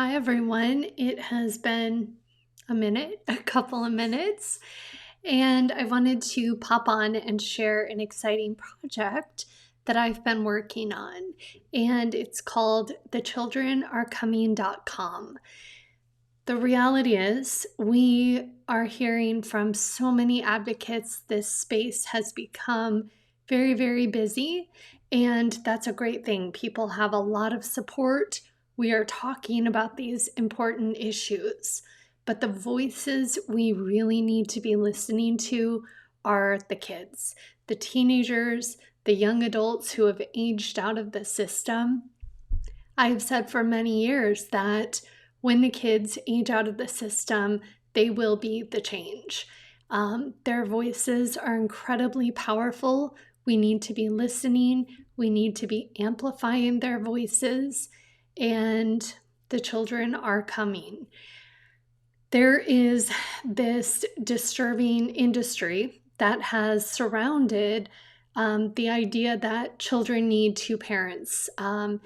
Hi, everyone. It has been a couple of minutes, and I wanted to pop on and share an exciting project that I've been working on. And it's called thechildrenAreComing.com. The reality is, we are hearing from so many advocates, this space has become very, very busy, and that's a great thing. People have a lot of support. We are talking about these important issues, but the voices we really need to be listening to are the kids, the teenagers, the young adults who have aged out of the system. I've said for many years that when the kids age out of the system, they will be the change. Their voices are incredibly powerful. We need to be listening, we need to be amplifying their voices, and the children are coming. There is this disturbing industry that has surrounded the idea that children need two parents. And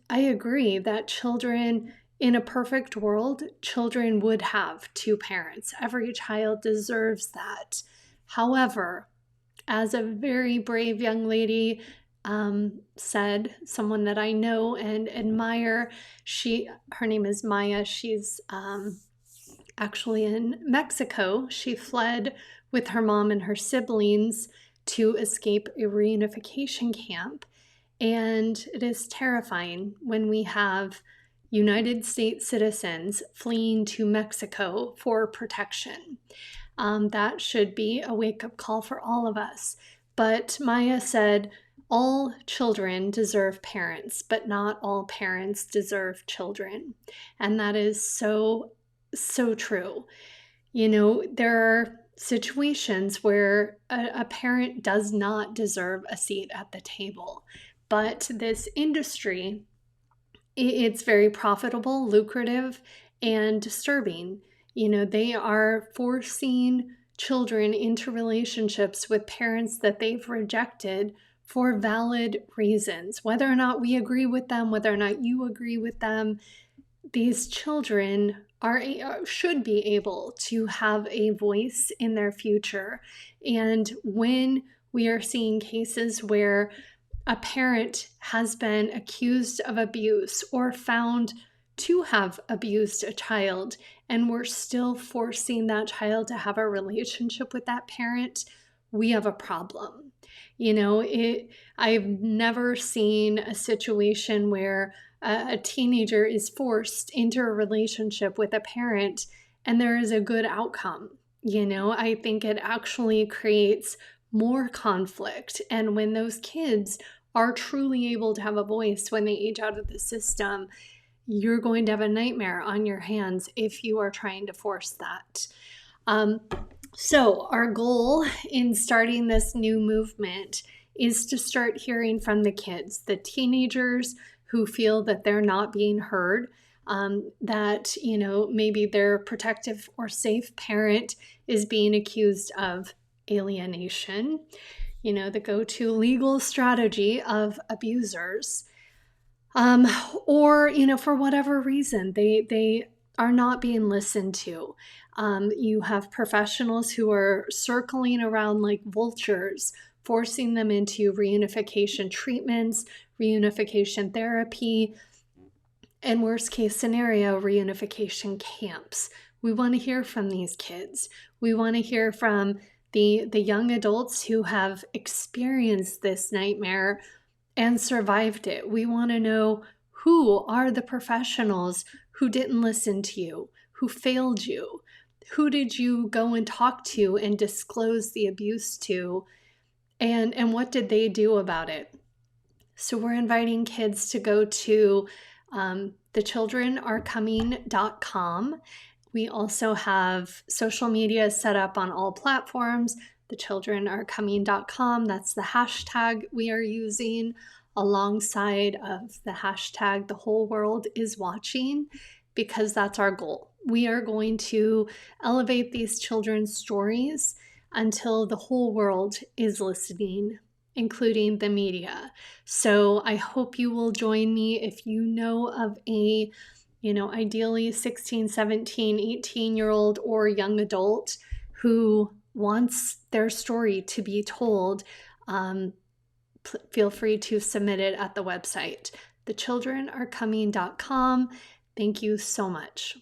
I agree that children, in a perfect world, children would have two parents. Every child deserves that. However, as a very brave young lady said, someone that I know and admire, her name is Maya. She's actually in Mexico. She fled with her mom and her siblings to escape a reunification camp. And it is terrifying when we have United States citizens fleeing to Mexico for protection. That should be a wake-up call for all of us. But Maya said, all children deserve parents, but not all parents deserve children. And that is so true. There are situations where a parent does not deserve a seat at the table. But this industry, it's very profitable, lucrative, and disturbing. They are forcing children into relationships with parents that they've rejected for valid reasons. Whether or not we agree with them, whether or not you agree with them, these children should be able to have a voice in their future. And when we are seeing cases where a parent has been accused of abuse or found to have abused a child, and we're still forcing that child to have a relationship with that parent, we have a problem. I've never seen a situation where a teenager is forced into a relationship with a parent and there is a good outcome. I think it actually creates more conflict. And when those kids are truly able to have a voice when they age out of the system, you're going to have a nightmare on your hands if you are trying to force that. So our goal in starting this new movement is to start hearing from the kids, the teenagers who feel that they're not being heard, that, maybe their protective or safe parent is being accused of alienation, the go-to legal strategy of abusers. Or, for whatever reason, they are not being listened to. You have professionals who are circling around like vultures, forcing them into reunification treatments, reunification therapy, and worst case scenario, reunification camps. We want to hear from these kids. We want to hear from the young adults who have experienced this nightmare and survived it. We want to know, who are the professionals who didn't listen to you, who failed you? Who did you go and talk to and disclose the abuse to? And what did they do about it? So we're inviting kids to go to thechildrenAreComing.com. We also have social media set up on all platforms. ThechildrenAreComing.com, that's the hashtag we are using, alongside of the hashtag the whole world is watching, because that's our goal. We are going to elevate these children's stories until the whole world is listening, including the media. So I hope you will join me if you know of a ideally 16, 17, 18-year-old or young adult who wants their story to be told, feel free to submit it at the website, thechildrenarecoming.com. Thank you so much.